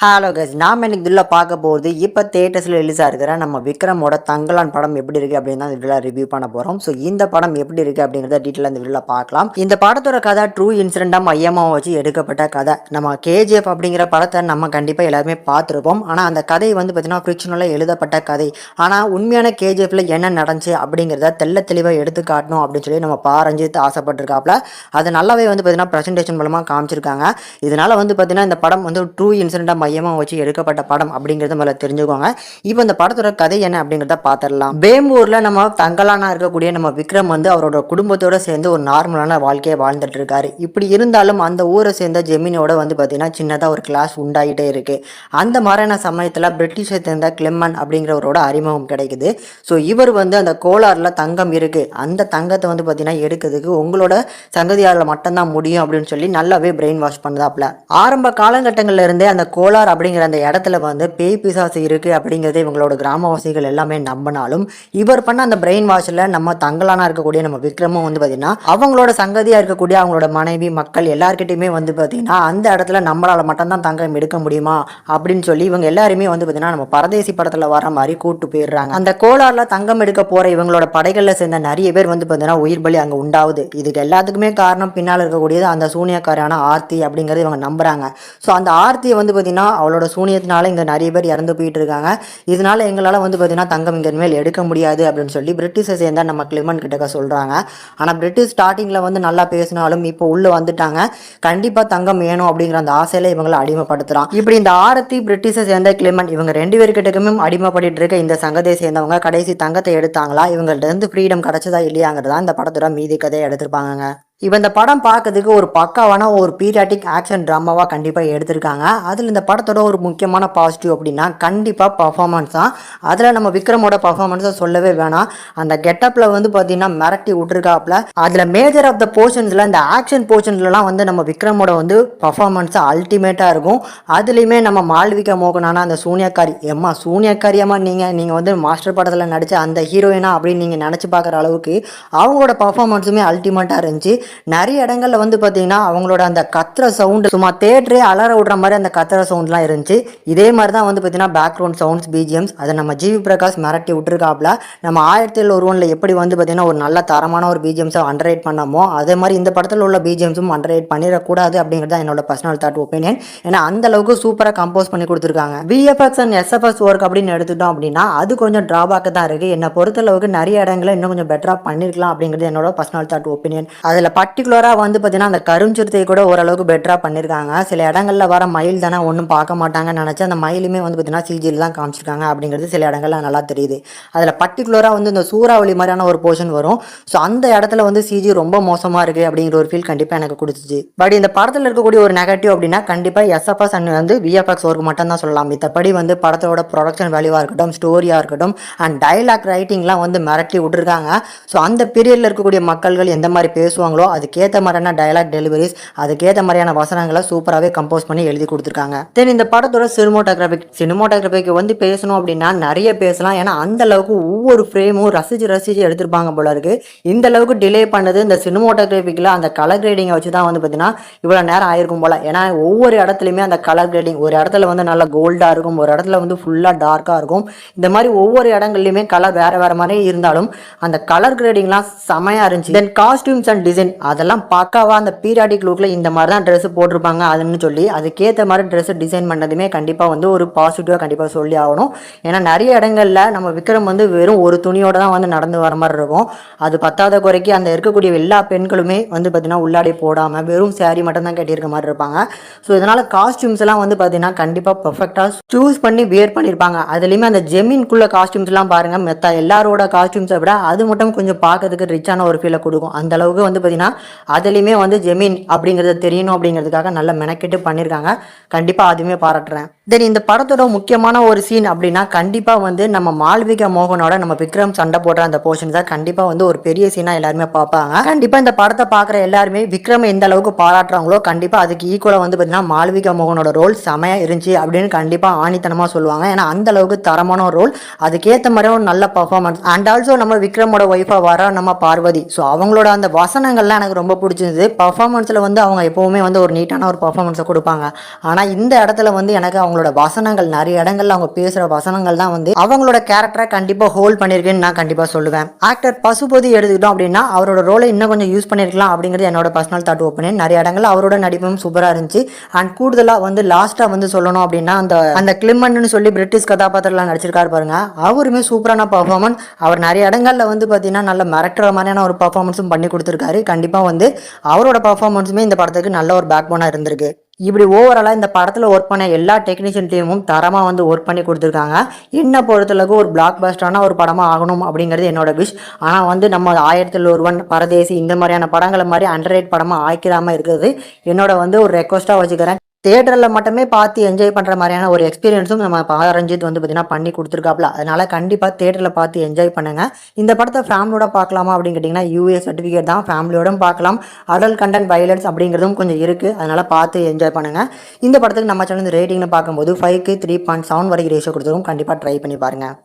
Hello guys, நாம் இன்னைக்கு இதில் பார்க்க போகிறது இப்போ தேட்டர்ஸில் ரிலீஸ் ஆகிருக்கிற நம்ம விக்ரமோட தங்கலான் படம் எப்படி இருக்குது அப்படின்னு தான் இதில் ரிவ்யூ பண்ண போகிறோம். ஸோ இந்த படம் எப்படி இருக்குது அப்படிங்கிறத டீட்டெயிலாக இந்த வீடியோவில் பார்க்கலாம். இந்த படத்தோட கதை ட்ரூ இன்சிடென்ட்டாக மையமாக வச்சு எடுக்கப்பட்ட கதை. நம்ம கேஜிஎஃப் அப்படிங்கிற படத்தை நம்ம கண்டிப்பாக எல்லாருமே பார்த்துருப்போம். ஆனால் அந்த கதை வந்து பார்த்தீங்கன்னா ஃபிக்ஷனலாக எழுதப்பட்ட கதை. ஆனால் உண்மையான கேஜிஎஃப்ல என்ன நடந்துச்சு அப்படிங்கிறத தெளிவாக எடுத்து காட்டணும் அப்படின்னு சொல்லி நம்ம ரஞ்சித் ஆசைப்பட்டிருக்காப்புல. அது நல்லாவே வந்து பார்த்தீங்கன்னா ப்ரெசன்டேஷன் மூலமாக காமிச்சிருக்காங்க. இதனால் வந்து பார்த்தீங்கன்னா இந்த படம் வந்து ட்ரூ இன்சிடென்ட்டாக மையமாக வச்சு எடுக்கப்பட்ட படம் அப்படிங்கிறத மேலே தெரிஞ்சுக்கோங்க. இப்போ இந்த படத்தோட கதை என்ன அப்படிங்கிறத பார்த்துடலாம். வேம்பூர்ல நம்ம தங்கலானா இருக்கக்கூடிய நம்ம விக்ரம் வந்து அவரோட குடும்பத்தோட சேர்ந்து ஒரு நார்மலான வாழ்க்கையை வாழ்ந்துட்டு இருக்காரு. இப்படி இருந்தாலும் அந்த ஊரை சேர்ந்த ஜெமினோட வந்து பார்த்தீங்கன்னா சின்னதாக ஒரு கிளாஸ் உண்டாகிட்டே இருக்கு. அந்த மாதிரியான சமயத்தில் பிரிட்டிஷை சேர்ந்த கிளெமன் அப்படிங்கிறவரோட அறிமுகம் கிடைக்குது. ஸோ இவர் வந்து அந்த கோலாரில் தங்கம் இருக்கு, அந்த தங்கத்தை வந்து பார்த்தீங்கன்னா எடுக்கிறதுக்கு உங்களோட சங்கதியால் மட்டும்தான் முடியும் அப்படின்னு சொல்லி நல்லாவே பிரெயின் வாஷ் பண்ணுதாப்ல. ஆரம்ப காலகட்டங்கள்ல இருந்தே அந்த கோலார் அப்படிங்கிற அந்த இடத்துல வந்து பேய் பிசாசு இருக்கு அப்படிங்கிறது இவங்களோட கிராமவாசிகள் எல்லாமே நம்பினாலும் இவர் பண்ண அந்த பிரெயின் வாஷ்ல நம்ம தங்கலானா இருக்கக்கூடிய நம்ம விக்ரமும் வந்து பார்த்தீங்கன்னா அவங்களோட சங்கதியா இருக்கக்கூடிய அவங்களோட மனைவி மக்கள் எல்லார்கிட்டையுமே வந்து பார்த்தீங்கன்னா அந்த இடத்துல நம்மளால மட்டும்தான் தங்கம் எடுக்க முடியுமா அப்படின்னு சொல்லி இவங்க எல்லாருமே வந்து பார்த்தீங்கன்னா நம்ம பரதேசி படத்துல வர மாதிரி கூட்டு போயிடுறாங்க. அந்த கோலார்ல தங்கம் எடுக்க போற இவங்களோட படைகள்ல சேர்ந்த நிறைய பேர் வந்து பார்த்தீங்கன்னா உயிர் பலி அங்கே உண்டாகுது. இதுக்கு எல்லாத்துக்குமே காரணம் பின்னால் இருக்கக்கூடியது அந்த சூனியக்காரான ஆர்த்தி அப்படிங்கிறது இவங்க நம்புறாங்க. ஸோ அந்த ஆர்த்தியை வந்து பார்த்தீங்கன்னா அவளோட சூனியத்தினால இங்கே நிறைய பேர் இறந்து போயிட்டு இருக்காங்க. இதனால எங்களால் வந்து பார்த்தீங்கன்னா தங்கம் இங்கே மேல் எடுக்க முடியாது அப்படின்னு சொல்லி பிரிட்டிஷை சேர்ந்த நம்ம கிளிமன் கிட்டக்க சொல்கிறாங்க. ஆனால் பிரிட்டிஷ் ஸ்டார்டிங்கில் வந்து நல்லா பேசினாலும் இப்போ உள்ளே வந்துட்டாங்க. கண்டிப்பாக தங்கம் வேணும் அப்படிங்கிற அந்த ஆசையில் இவங்களை அடிமைப்படுத்துகிறான். இப்படி இந்த ஆரத்தி பிரிட்டிஷை சேர்ந்த கிளிமன் இவங்க ரெண்டு பேருக்கிட்டக்குமே அடிமைப்பட்டு இருக்க இந்த சங்கத்தை சேர்ந்தவங்க கடைசி தங்கத்தை எடுத்தாங்களா, இவங்கள்ட்ட இருந்து ஃப்ரீடம் கிடைச்சதா இல்லையாங்கிறதா இந்த படத்தோட மீதி கதையை எடுத்திருப்பாங்க. இப்போ இந்த படம் பார்க்கறதுக்கு ஒரு பக்காவான ஒரு பீரியாடிக் ஆக்ஷன் ட்ராமாவாக கண்டிப்பாக எடுத்திருக்காங்க. அதில் இந்த படத்தோட ஒரு முக்கியமான பாசிட்டிவ் அப்படின்னா கண்டிப்பாக பர்ஃபார்மன்ஸ் தான். அதில் நம்ம விக்ரமோட பர்ஃபார்மன்ஸை சொல்லவே வேணாம். அந்த கெட்டப்பில் வந்து பார்த்தீங்கன்னா மிரட்டி விட்டுருக்காப்புல. அதில் மேஜர் ஆஃப் த போர்ஷன்ஸில் இந்த ஆக்ஷன் போர்ஷன்ஸ்லாம் வந்து நம்ம விக்ரமோட வந்து பர்ஃபார்மன்ஸ் அல்டிமேட்டாக இருக்கும். அதுலேயுமே நம்ம மால்விகா மோகனான அந்த சூனியக்காரியம்மா நீங்கள் வந்து மாஸ்டர் படத்தில் நடித்த அந்த ஹீரோயினா அப்படின்னு நீங்கள் நினச்சி பார்க்குற அளவுக்கு அவங்களோட பர்ஃபார்மன்ஸுமே அல்டிமேட்டாக இருந்துச்சு. நிறைய இடங்கள்ல வந்து பார்த்தீங்கன்னா அவங்களோட அந்த கத்துற சவுண்டு சும்மா தேட்டரே அலற விடுற மாதிரி அந்த கத்துற சவுண்ட்லாம் இருந்துச்சு. இதே மாதிரி தான் வந்து பார்த்தீங்கன்னா பேக்ரவுண்ட் சவுண்ட்ஸ் பிஜிஎம்ஸ் அதை நம்ம ஜிவி பிரகாஷ் மிரட்டி விட்டுருக்காப்ல. நம்ம 1001 எப்படி வந்து பார்த்தீங்கன்னா ஒரு நல்ல தரமான ஒரு பிஜிஎம்ஸை அண்டர்ரைட் பண்ணமோ அதே மாதிரி இந்த படத்தில் உள்ள பிஜிஎம்ஸும் அண்டர்ரைட் பண்ணிடக்கூடாது அப்படிங்கிறது தான் என்னோட பர்சனல் தாட் ஒப்பீனியன். ஏன்னா அந்த அளவுக்கு சூப்பராக கம்போஸ் பண்ணி கொடுத்துருக்காங்க. விஎஃப்எக்ஸ் அண்ட் எஸ்எஃப்எஸ் ஒர்க் அப்படின்னு எடுத்துட்டோம் அப்படின்னா அது கொஞ்சம் டிராபேக் தான் இருக்குது. என்னை பொறுத்தளவுக்கு நிறைய இடங்களில் இன்னும் கொஞ்சம் பெட்டராக பண்ணியிருக்கலாம் அப்படிங்கிறது என்னோட பர்சனல் தாட் ஒப்பீனியன். அதில் பர்டிகுலராக வந்து பார்த்தீங்கன்னா அந்த கருஞ்சிறுத்தையை கூட ஓரளவுக்கு பெட்டராக பண்ணியிருக்காங்க. சில இடங்களில் வர மயில் தானே ஒன்றும் பார்க்க மாட்டாங்கன்னு நினச்சி அந்த மயிலுமே வந்து பார்த்தீங்கன்னா சிஜியில் தான் காமிச்சிருக்காங்க அப்படிங்கிறது சில இடங்கள்ல நல்லா தெரியுது. அதில் பர்டிகுலராக வந்து இந்த சூறாவளி மாதிரியான ஒரு போர்ஷன் வரும். ஸோ அந்த இடத்துல வந்து சிஜி ரொம்ப மோசமாக இருக்குது அப்படிங்கிற ஒரு ஃபீல் கண்டிப்பாக எனக்கு கொடுத்துச்சு. பட் இந்த படத்தில் இருக்கக்கூடிய ஒரு நெகட்டிவ் அப்படின்னா கண்டிப்பாக எஸ்எஃப்எஸ் அண்ட் வந்து விஎஃப்எக்ஸ் ஒர்க் மட்டும் தான் சொல்லலாம். மத்தபடி வந்து படத்தோட ப்ரொடக்ஷன் வேல்யூவாக இருக்கட்டும், ஸ்டோரியாக இருக்கட்டும் அண்ட் டைலாக் ரைட்டிங்லாம் வந்து மிரட்டி விட்டுருக்காங்க. ஸோ அந்த பீரியடில் இருக்கக்கூடிய மக்கள்கள் எந்த மாதிரி பேசுவாங்களோ அதுக்கேற்ற மாதிரியான டயலாக் டெலிவரிஸ், அதுக்கேற்ற மாதிரியான வசனங்களை சூப்பராகவே கம்போஸ் பண்ணி எழுதி கொடுத்துருக்காங்க. தென் இந்த படத்தோட சினிமோட்டோகிராஃபிக்கு வந்து பேசணும் அப்படின்னா நிறைய பேசலாம். ஏன்னா அந்த அளவுக்கு ஒவ்வொரு ஃப்ரேமும் ரசிச்சு எடுத்திருப்பாங்க போல இருக்கு. இந்த அளவுக்கு டிலே பண்ணது இந்த சினிமோட்டோகிராஃபிக்கில் அந்த கலர் கிரேடிங்கை வச்சு தான் வந்து பார்த்தீங்கன்னா இவ்வளோ நேரம் ஆயிருக்கும் போல. ஏன்னா ஒவ்வொரு இடத்துலையுமே அந்த கலர் கிரேடிங் ஒரு இடத்துல வந்து நல்லா கோல்டாக இருக்கும், ஒரு இடத்துல வந்து ஃபுல்லாக டார்க்காக இருக்கும். இந்த மாதிரி ஒவ்வொரு இடங்கள்லையுமே கலர் வேற மாதிரி இருந்தாலும் அந்த கலர் கிரேடிங்லாம் செமையாக இருந்துச்சு. தென் காஸ்டியூம்ஸ் அண்ட் டிசைன் அதெல்லாம் பக்காவா அந்த பீரியாடிக் லுக்ல இந்த மாதிரி தான் ட்ரெஸ் போட்டிருப்பாங்க அதுன்னு சொல்லி அதுக்கேற்ற மாதிரி ட்ரெஸ் டிசைன் பண்ணதுமே கண்டிப்பாக வந்து ஒரு பாசிட்டிவாக கண்டிப்பாக சொல்லி ஆகணும். ஏன்னா நிறைய இடங்கள்ல நம்ம விக்ரம் வந்து வெறும் ஒரு துணியோட தான் வந்து நடந்து வர மாதிரி இருக்கும். அது பத்தாத குறைக்கு அந்த இருக்கக்கூடிய எல்லா பெண்களுமே வந்து பார்த்தீங்கன்னா உள்ளாடி போடாமல் வெறும் சாரி மட்டும் தான் கட்டியிருக்க மாதிரி இருப்பாங்க. ஸோ இதனால காஸ்டியூம்ஸ் எல்லாம் வந்து பார்த்தீங்கன்னா கண்டிப்பாக பர்ஃபெக்டாக சூஸ் பண்ணி வியர் பண்ணியிருப்பாங்க. அதுலேயுமே அந்த ஜெமீன்குள்ள காஸ்டியூம்ஸ் எல்லாம் பாருங்க, மெத்த எல்லாரோட காஸ்டியூம்ஸை விட அது மட்டும் கொஞ்சம் பார்க்கறதுக்கு ரிச்சான ஒரு ஃபீலை கொடுக்கும். அந்த அளவுக்கு வந்து பார்த்தீங்கன்னா அதுலேயுமே வந்து ஜெமீன் அப்படிங்கிறத தெரியணும் அப்படிங்கிறதுக்காக நல்ல மெனக்கெட்டு பண்ணியிருக்காங்க. கண்டிப்பாக அதுவுமே பாராட்டுறேன். தென் இந்த படத்தோட முக்கியமான ஒரு சீன் அப்படின்னா கண்டிப்பாக வந்து நம்ம மால்விகா மோகனோட நம்ம விக்ரம் சண்டை போடுற அந்த போர்ஷன்ஸை கண்டிப்பாக வந்து ஒரு பெரிய சீனாக எல்லாருமே பார்ப்பாங்க. கண்டிப்பாக இந்த படத்தை பார்க்குற எல்லாருமே விக்ரம் எந்த அளவுக்கு பாராட்டுறாங்களோ கண்டிப்பாக அதுக்கு ஈக்குவலாக வந்து பார்த்தீங்கன்னா மால்விகா மோகனோட ரோல் செமையாக இருந்துச்சு அப்படின்னு கண்டிப்பாக ஆணித்தனமாக சொல்லுவாங்க. ஏன்னா அந்த அளவுக்கு தரமான ரோல், அதுக்கேற்ற மாதிரி ஒரு நல்ல பர்ஃபார்மன்ஸ். அண்ட் ஆல்சோ நம்ம விக்ரமோட ஒய்ஃபாக வர நம்ம பார்வதி, ஸோ அவங்களோட அந்த வசனங்கள்லாம் எனக்கு ரொம்ப பிடிச்சிருந்தது. பர்ஃபார்மன்ஸில் வந்து அவங்க எப்போவுமே வந்து ஒரு நீட்டான ஒரு பர்ஃபார்மன்ஸை கொடுப்பாங்க. ஆனால் இந்த இடத்துல வந்து எனக்கு அவங்க அவங்களோட வசனங்கள் நிறைய இடங்கள்ல அவங்க பேசுகிற வசனங்கள் தான் வந்து அவங்களோட கேரக்டரை கண்டிப்பாக ஹோல்ட் பண்ணியிருக்குன்னு நான் கண்டிப்பாக சொல்லுவேன். ஆக்டர் பசுபதி எடுத்துக்கிட்டோம் அப்படின்னா அவரோட ரோலை இன்னும் கொஞ்சம் யூஸ் பண்ணியிருக்கலாம் அப்படிங்கிறது என்னோட பர்சனல் தாட் ஒப்பீனியன். நிறைய இடங்கள்ல அவரோட நடிப்பும் சூப்பராக இருந்துச்சு. அண்ட் கூடுதலாக வந்து லாஸ்ட்டாக வந்து சொல்லணும் அப்படின்னா அந்த கிளிமன்னு சொல்லி பிரிட்டிஷ் கதாபாத்திரத்தில் நடிச்சிருக்காரு பாருங்க, அவருமே சூப்பரான பர்ஃபார்மன்ஸ். அவர் நிறைய இடங்கள்ல வந்து பார்த்தீங்கன்னா நல்ல மிரட்டுற மாதிரியான ஒரு பர்ஃபார்மன்ஸும் பண்ணி கொடுத்துருக்காரு. கண்டிப்பாக வந்து அவரோட பர்ஃபார்மன்ஸுமே இந்த படத்துக்கு நல்ல ஒரு பேக் போனாக இருந்திருக்கு. இப்படி ஓவராலாக இந்த படத்தில் ஒர்க் பண்ண எல்லா டெக்னீஷியன் டீமும் தரமாக வந்து ஒர்க் பண்ணி கொடுத்துருக்காங்க. என்ன பொறுத்தளவுக்கு ஒரு பிளாக் பஸ்டரான ஒரு படமாக ஆகணும் அப்படிங்கிறது என்னோட விஷ். ஆனால் வந்து நம்ம 1001 பரதேசி இந்த மாதிரியான படங்களை மாதிரி அண்டர்ரேட் படமாக ஆக்கிராமல் இருக்கிறது என்னோட வந்து ஒரு ரெக்வஸ்ட்டாக வச்சுக்கிறேன். தியேட்டரில் மட்டுமே பார்த்து என்ஜாய் பண்ணுற மாதிரியான ஒரு எக்ஸ்பீரியன்ஸும் நம்ம ரஞ்சித் வந்து பார்த்தீங்கன்னா பண்ணி கொடுத்துருக்காப்புல. அதனால் கண்டிப்பாக தியேட்டரில் பார்த்து என்ஜாய் பண்ணுங்கள். இந்த படத்தை ஃபேமிலியோட பார்க்கலாமா அப்படின்னு கேட்டிங்கன்னா யூஏ சர்டிஃபிகேட் தான், ஃபேமிலியோடும் பார்க்கலாம். அடல்ட் கண்டென்ட் வைலன்ஸ் அப்படிங்கிறதும் கொஞ்சம் இருக்குது, அதனால் பார்த்து என்ஜாய் பண்ணுங்கள். இந்த படத்துக்கு நம்ம சேனல் ரேட்டிங்னு பார்க்கும்போது 5க்கு 3.7 வரைக்கும் ரேஷியோ கொடுத்துருக்கோம். கண்டிப்பாக ட்ரை பண்ணி பாருங்கள்.